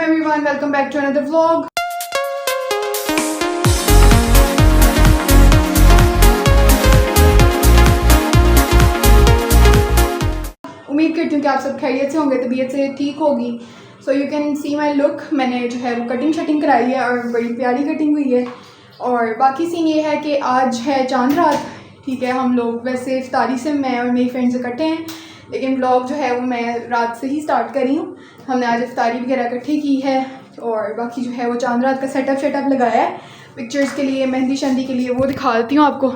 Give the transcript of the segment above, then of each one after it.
everyone, welcome back to another vlog. उम्मीद करती हूँ कि आप सब खैरियत से होंगे, तबीयत से ठीक होगी। So you can see my look. मैंने जो है वो कटिंग शटिंग कराई है और बड़ी प्यारी कटिंग हुई है। और बाकी सीन ये है कि आज है चांद रात, ठीक है। हम लोग वैसे इफ्तारी से मैं और मेरी फ्रेंड्स इकट्ठे हैं, लेकिन ब्लॉग जो है वो मैं रात से ही स्टार्ट कर रही हूँ। हमने आज इफ्तारी वगैरह इकट्ठी की है और बाकी जो है वो चांद रात का सेटअप लगाया है पिक्चर्स के लिए, मेहंदी शंदी के लिए। वो दिखा देती हूँ आपको।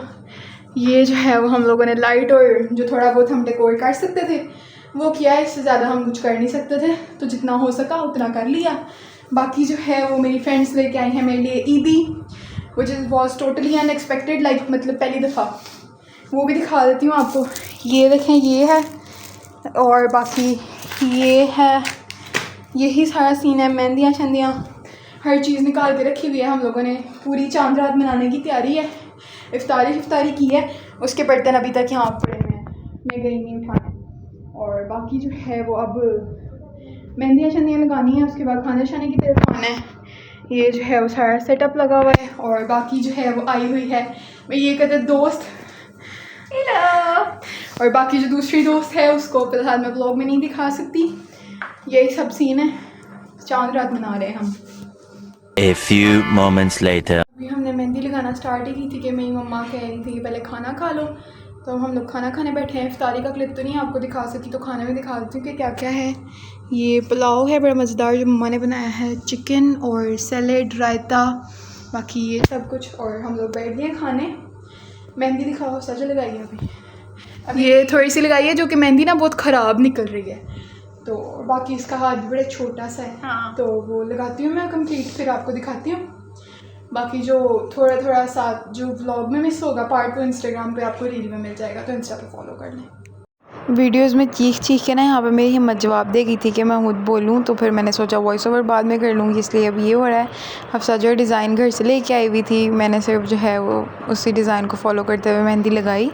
ये जो है वो हम लोगों ने लाइट और जो थोड़ा बहुत हम डेकोर कर सकते थे वो किया है, इससे ज़्यादा हम कुछ कर नहीं सकते थे, तो जितना हो सका उतना कर लिया। बाकी जो है वो मेरी फ्रेंड्स लेके आई हैं मेरे लिए ईदी, which is was totally unexpected, like मतलब पहली दफ़ा। वो भी दिखा देती हूँ आपको। ये देखें, ये है और बाकी ये है। यही सारा सीन है। मेहंदियाँ शंदियाँ हर चीज़ निकाल के रखी हुई है। हम लोगों ने पूरी चांद रात मनाने की तैयारी है। इफ्तारी की है, उसके बर्तन अभी तक यहाँ पड़े हुए हैं, मैं गई नहीं उठाने। और बाकी जो है वो अब मेहंदियाँ शंदियाँ लगानी है, उसके बाद खाने शाने की तरफ आना है। ये जो है वो सारा सेटअप लगा हुआ है। और बाकी जो है वो आई हुई है मैं ये कहते दोस्त, हेलो। और बाकी जो दूसरी दोस्त है उसको फिलहाल मैं ब्लॉग में नहीं दिखा सकती। यही सब सीन है। चांद रात मना रहे हैं हम। A few moments later. अभी हमने मेहंदी लगाना स्टार्ट ही की थी कि मेरी मम्मा कह रही थी कि पहले खाना खा लो, तो हम लोग खाना खाने बैठे हैं। इफ्तारी का क्लिप तो नहीं आपको दिखा सकी, तो खाने में दिखा देती हूँ कि क्या क्या है। ये पुलाव है बड़ा मज़ेदार जो मम्मा ने बनाया है, चिकन और सैलेड, रायता, बाकी ये सब कुछ। और हम लोग बैठ गए खाने। मेहंदी दिखाओ, सच लगाई है अभी ये थोड़ी सी लगाई है, जो कि मेहंदी ना बहुत ख़राब निकल रही है। तो बाकी इसका हाथ बड़ा छोटा सा है। हाँ। तो वो लगाती हूँ मैं कंप्लीट, फिर आपको दिखाती हूँ। बाकी जो थोड़ा सा जो व्लॉग में मिस होगा पार्ट, वो इंस्टाग्राम पे आपको रील में मिल जाएगा, तो इंस्टा पे फॉलो कर लें। वीडियोस में चीख के ना यहाँ पे मेरी हिम्मत जवाब दे गई थी कि मैं खुद बोलूँ, तो फिर मैंने सोचा वॉइस ओवर बाद में कर लूँगी, इसलिए अब ये हो रहा है। हफ्सा जो डिज़ाइन घर से लेके आई हुई थी, मैंने सिर्फ जो है वो उसी डिज़ाइन को फॉलो करते हुए मेहंदी लगाई।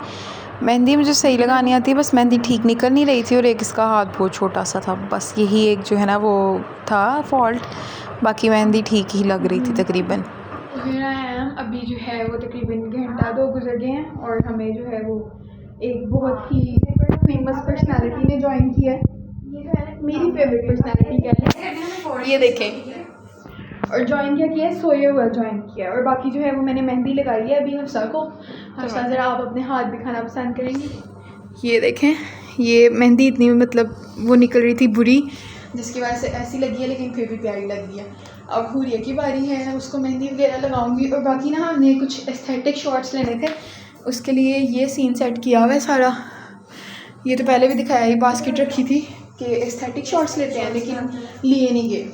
मेहंदी मुझे सही लगानी आती है, बस मेहंदी ठीक निकल नहीं रही थी और एक इसका हाथ बहुत छोटा सा था, बस यही एक जो है ना वो था फॉल्ट। बाकी मेहंदी ठीक ही लग रही थी तकरीबन। अभी जो है वो तकरीबन घंटा 2 गुजर गए हैं और हमें जो है वो एक बहुत ही फेमस पर्सनालिटी ने ज्वाइन किया है। मेरी फेवरेट पर्सनालिटी क्या है ये देखें। और ज्वाइन किया है, सोए हुआ ज्वाइन किया है। और बाकी जो है वो मैंने मेहंदी लगाई है अभी हफ्सा को। हफ्सा ज़रा आप अपने हाथ दिखाना पसंद करेंगी। ये देखें, ये मेहंदी इतनी मतलब वो निकल रही थी बुरी, जिसकी वजह से ऐसी लगी है, लेकिन फिर भी प्यारी लगी है। अब हुरिया की बारी है, उसको मेहंदी वगैरह लगाऊंगी। और बाकी ना हमने कुछ एस्थेटिक शॉट्स लेने थे, उसके लिए ये सीन सेट किया हुआ है सारा। ये तो पहले भी दिखाया, ये बास्केट रखी थी कि एस्थेटिक शॉट्स लेते हैं, लेकिन लिए नहीं गए।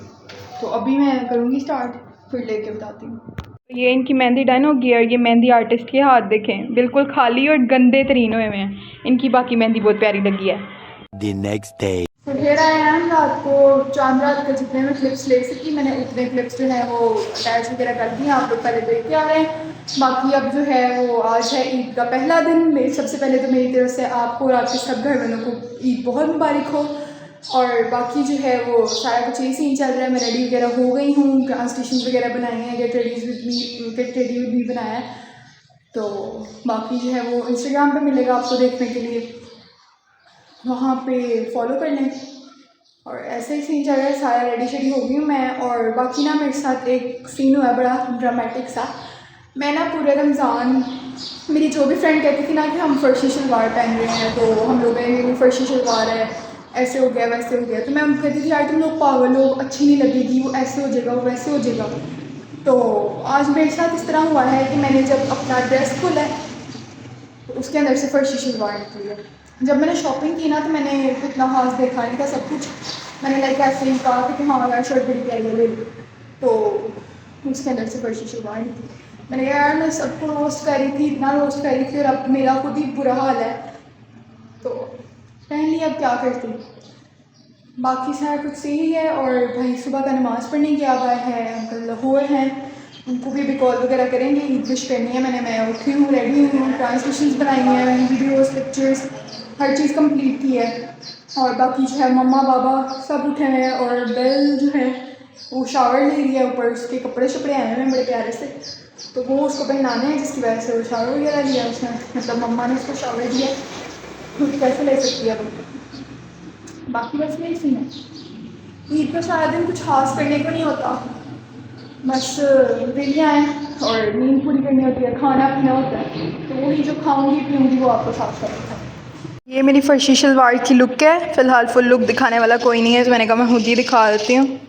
तो अभी मैं करूँगी स्टार्ट, फिर लेके बताती हूँ। ये इनकी मेहंदी डन होगी और ये मेहंदी आर्टिस्ट के हाथ देखें, बिल्कुल खाली और गंदे तरीन हुए हैं इनकी। बाकी मेहंदी बहुत प्यारी लगी है। The next day. तो फिर आए हैं रात को चांद रात के जितने में क्लिप्स ले सकी मैंने उतने क्लिप्स जो है वो अटैच वगैरह कर दी। आप लोग पहले देख के आ रहे हैं। बाकी अब जो है वो आज है ईद का पहला दिन। सबसे पहले तो मेरी तरफ से आपको और आपके सब घर वालों को ईद बहुत मुबारक हो। और बाकी जो है वो सारा कुछ यही सीन चल रहा है। मैं रेडी वगैरह हो गई हूँ, ट्रांसलेशन वगैरह बनाई हैं, गेट रेडी भी बनाया है। तो बाकी जो है वो इंस्टाग्राम पे मिलेगा आपको देखने के लिए, वहाँ पे फॉलो कर लें। और ऐसे ही सीन चल रहा है, सारा रेडी शेडी हो गई हूँ मैं। और बाकी ना मेरे साथ एक सीन हुआ बड़ा ड्रामेटिक सा। मैं ना पूरे रमज़ान, मेरी जो भी फ्रेंड कहती थी ना कि हम फर्शी शलवार पहन रहे हैं, तो हम लोग फर्शी शलवार है, ऐसे हो गया वैसे हो गया। तो मैं उनको कहती थी यार तुम लोग पागल हो, अच्छी नहीं लगेगी, वो ऐसे हो जाएगा वो वैसे हो जाएगा। तो आज मेरे साथ इस तरह हुआ है कि मैंने जब अपना ड्रेस खोला है तो उसके अंदर से फर्शी शलवार निकली है। जब मैंने शॉपिंग की ना तो मैंने इतना खास देखा नहीं था सब कुछ। मैंने लाइक ऐसे ही कहा कि हाँ यार शर्ट बड़ी प्यारी है ले लो, तो उसके अंदर से फर्शी शलवार निकली। मैंने कहा यार मैं सबको रोस्ट कर रही थी, इतना रोस्ट कर रही थी, और अब मेरा खुद ही बुरा हाल है, तो पहन लिया, अब क्या करती। बाकी सारा कुछ सही है। और भाई सुबह का नमाज़ पढ़ने गया हुआ है, अंकल लाहौर हैं, उनको भी कॉल वगैरह करेंगे, ईद विश करनी है। मैं उठी हूँ, रेडी हूँ, ट्रांसलेशन बनाई हैं, मैंने वीडियोस पिक्चर्स हर चीज़ कंप्लीट की है। और बाकी जो है मम्मा पापा सब उठे हैं और बेल जो है वो शावर ले रही है, ऊपर उसके कपड़े शपड़े आए हुए हैं बड़े प्यारे से, तो वो उसको पहनाने हैं, जिसकी वजह से वो शावर वगैरह लिया उसने, मतलब मम्मा ने उसको शावर दिया, खुद कैसे ले सकती है वो। बाकी बस यही सीन है। ईद का सारा दिन कुछ खास करने को नहीं होता, बस वेलियाँ आए और नींद पूरी करनी होती है, खाना पीना होता है, तो वही जो खाऊंगी पीऊँगी वो आपको साथ करना है। ये मेरी फर्शी शलवार की लुक है। फ़िलहाल फुल लुक दिखाने वाला कोई नहीं है, तो मैंने कहा मैं खुद ही दिखा देती हूँ।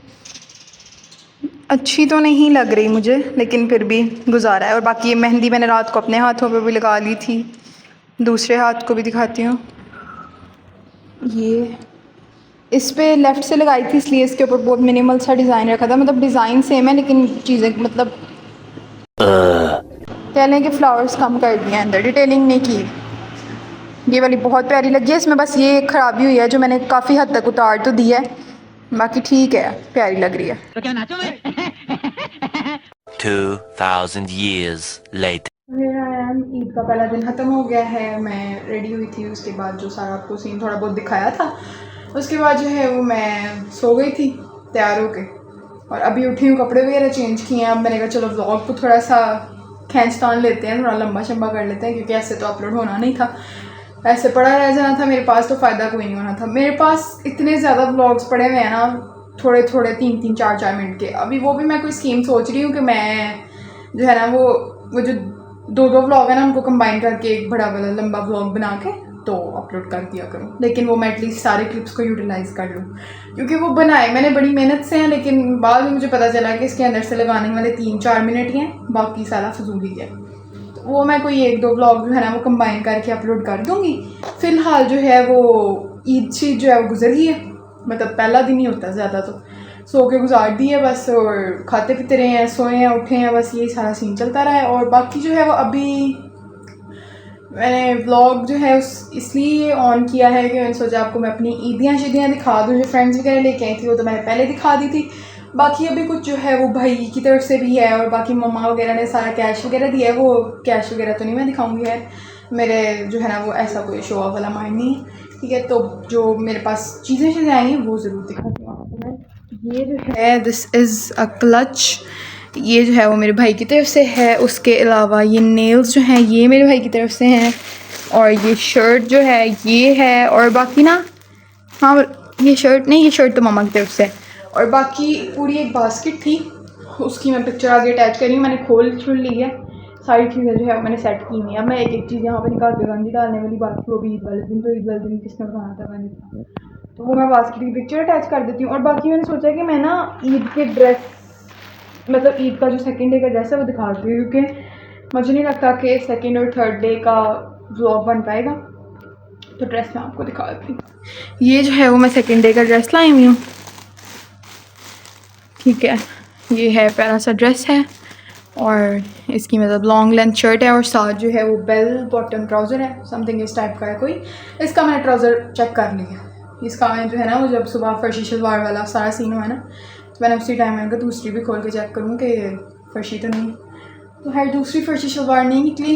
अच्छी तो नहीं लग रही मुझे, लेकिन फिर भी गुजारा है। और बाकी ये मेहंदी मैंने रात को अपने हाथों पे भी लगा ली थी, दूसरे हाथ को भी दिखाती हूँ। ये इस पे लेफ़्ट से लगाई थी, इसलिए इसके ऊपर बहुत मिनिमल सा डिज़ाइन रखा था, मतलब डिज़ाइन सेम है लेकिन चीज़ें मतलब कह लें कि फ्लावर्स कम कर दिए हैं, अंदर डिटेलिंग नहीं की। ये वाली बहुत प्यारी लगी है, इसमें बस ये ख़राबी हुई है जो मैंने काफ़ी हद तक उतार तो दी है, बाकी ठीक है, प्यारी लग रही है। तो क्या नाचो मैं 2000 years later. मेरा ईद का पहला दिन ख़त्म हो गया है, मैं रेडी हुई थी, उसके बाद जो सारा आपको सीन थोड़ा बहुत दिखाया था, उसके बाद जो है वो मैं सो गई थी तैयार होके, और अभी उठी हूँ, कपड़े वगैरह चेंज किए हैं। अब मैंने कहा चलो व्लॉग को थोड़ा सा खींचतान लेते हैं, थोड़ा लंबा शंबा कर लेते हैं, क्योंकि ऐसे तो अपलोड होना नहीं था, ऐसे पड़ा रह जाना था मेरे पास, तो फ़ायदा कोई नहीं होना था। मेरे पास इतने ज़्यादा व्लॉग्स पड़े हुए हैं ना, थोड़े थोड़े 3-3, 4-4 मिनट के। अभी वो भी मैं कोई स्कीम सोच रही हूँ कि मैं जो है ना वो जो 2-2 व्लॉग है ना, उनको कंबाइन करके एक बड़ा वाला लंबा व्लॉग बना के तो अपलोड कर दिया करूँ, लेकिन वो मैं एटलीस्ट सारे क्लिप्स को यूटिलाइज़ कर लूँ, क्योंकि वो बनाए मैंने बड़ी मेहनत से हैं, लेकिन बाद में मुझे पता चला कि इसके अंदर से लगाने वाले 3-4 मिनट ही हैं, बाकी सारा फजूली है। तो वो मैं कोई 1-2 व्लॉग जो है ना वो कंबाइन करके अपलोड कर दूँगी। फ़िलहाल जो है वो ईद शीद जो है वो गुजर गई है, मतलब पहला दिन ही होता है ज़्यादा, तो सो के गुजार दी है बस, और खाते पीते रहे हैं, सोए हैं, उठे हैं, बस यही सारा सीन चलता रहा है। और बाकी जो है वो अभी मैंने व्लॉग जो है उस इसलिए ऑन किया है कि मैंने सोचा आपको मैं अपनी ईदियाँ शीदियाँ दिखा दूँ, जो फ्रेंड्स वगैरह लेके आई थी वो तो मैंने पहले दिखा दी थी, बाकी अभी कुछ जो है वो भाई की तरफ से भी है, और बाकी मम्मा वगैरह ने सारा कैश वगैरह दिया है, वो कैश वगैरह तो नहीं मैं दिखाऊंगी है, मेरे जो है ना वो ऐसा कोई शो ऑफ वाला माइंड नहीं है, ठीक है। तो जो मेरे पास चीज़ें आएंगी वो ज़रूर दिखाती हूँ आपको मैं। ये जो है दिस इज़ अ क्लच, ये जो है वो मेरे भाई की तरफ से है। उसके अलावा ये नेल्स जो हैं ये मेरे भाई की तरफ से हैं, और ये शर्ट जो है ये है, और बाकी ना हाँ ये शर्ट नहीं, ये शर्ट तो मम्मा की तरफ से है, और बाकी पूरी एक बास्केट थी, उसकी मैं पिक्चर आगे अटैच करी हूँ, मैंने खोल ली है, सारी चीज़ें जो है वो मैंने सेट की हुई है। अब मैं एक एक चीज़ यहाँ पे निकाल के गांधी डालने वाली बात थी, वो भी ईद वाले दिन, तो ईद वाले दिन किसने बनाया था मैंने, तो वो मैं बास्केट की पिक्चर अटैच कर देती हूँ। और बाकी मैंने सोचा कि मैं ना ईद के ड्रेस, मतलब ईद का जो सेकंड डे का ड्रेस है वो दिखा दूँ, क्योंकि मुझे नहीं लगता कि सेकंड और थर्ड डे का व्लॉग बन पाएगा, तो ड्रेस मैं आपको दिखा देती हूँ। ये जो है वो मैं सेकंड डे का ड्रेस लाई हुई हूँ, ठीक है, ये है प्यारा सा ड्रेस है, और इसकी मतलब लॉन्ग लेंथ शर्ट है, और साथ जो है वो बेल बॉटम ट्राउज़र है, समथिंग इस टाइप का है कोई। इसका मैंने ट्राउज़र चेक कर लिया, इसका मैं जो है ना वो जब सुबह फर्शी शलवार वाला सारा सीन हुआ है ना, तो मैंने उसी टाइम मैंने कहा दूसरी भी खोल के चेक करूँ कि फर्शी तो नहीं, तो है दूसरी फर्शी शलवार नहीं निकली,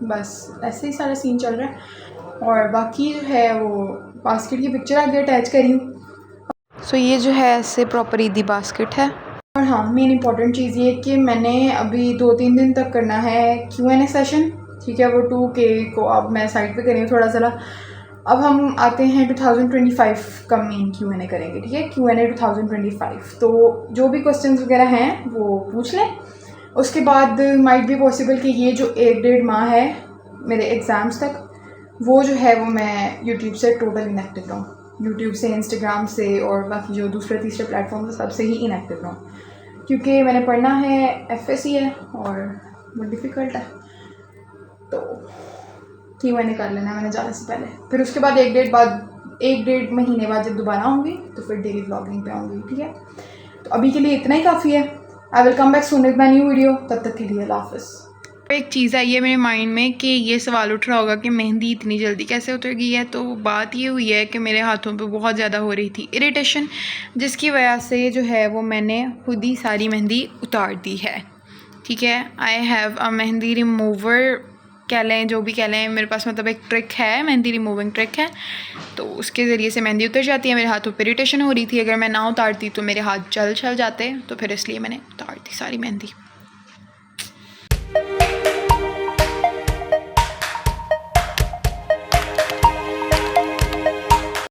बस ऐसे ही सारा सीन चल रहा है। और बाकी जो है वो बास्केट की पिक्चर आगे अटैच करी हूँ। सो ये जो है ऐसे प्रॉपर ईदी बास्केट है। और हाँ, मेन इंपॉर्टेंट चीज़ ये कि मैंने अभी 2-3 दिन तक करना है Q&A सेशन, ठीक है, वो 2K को अब मैं साइड पे करेंगे थोड़ा ज़रा। अब हम आते हैं 2025 का मेन Q&A करेंगे, ठीक है, Q&A 2025। तो जो भी क्वेश्चंस वगैरह हैं वो पूछ लें, उसके बाद माइट भी पॉसिबल कि ये जो 1-1.5 माह है मेरे एग्ज़ाम्स तक, वो जो है वो मैं यूट्यूब से टोटल इनएक्टिव रहूँ, यूट्यूब से, इंस्टाग्राम से, और बाकी जो दूसरे तीसरे प्लेटफॉर्म से सबसे ही इनएक्टिव रहूँ, क्योंकि मैंने पढ़ना है, FSC है और वो डिफ़िकल्ट है, तो Q&A कर लेना मैंने जाने से पहले। फिर उसके बाद 1-1.5 महीने बाद जब दोबारा आऊँगी तो फिर डेली व्लॉगिंग पे आऊँगी, ठीक है। तो अभी के लिए इतना ही काफ़ी है। I will come back soon with my new video, तब तक के लिए अल्लाह हाफ़िज़। एक चीज़ आई है मेरे माइंड में कि ये सवाल उठ रहा होगा कि मेहंदी इतनी जल्दी कैसे उतर गई है। तो बात ये हुई है कि मेरे हाथों पे बहुत ज़्यादा हो रही थी इरिटेशन, जिसकी वजह से जो है वो मैंने खुद ही सारी मेहंदी उतार दी है, ठीक है। I have a mehndi remover कह लें, जो भी कह लें, मेरे पास मतलब एक ट्रिक है, मेहंदी रिमूविंग ट्रिक है, तो उसके ज़रिए से मेहंदी उतर जाती है। मेरे हाथों पर इरिटेशन हो रही थी, अगर मैं ना उतारती तो मेरे हाथ जल जाते, तो फिर इसलिए मैंने उतार दी सारी मेहंदी।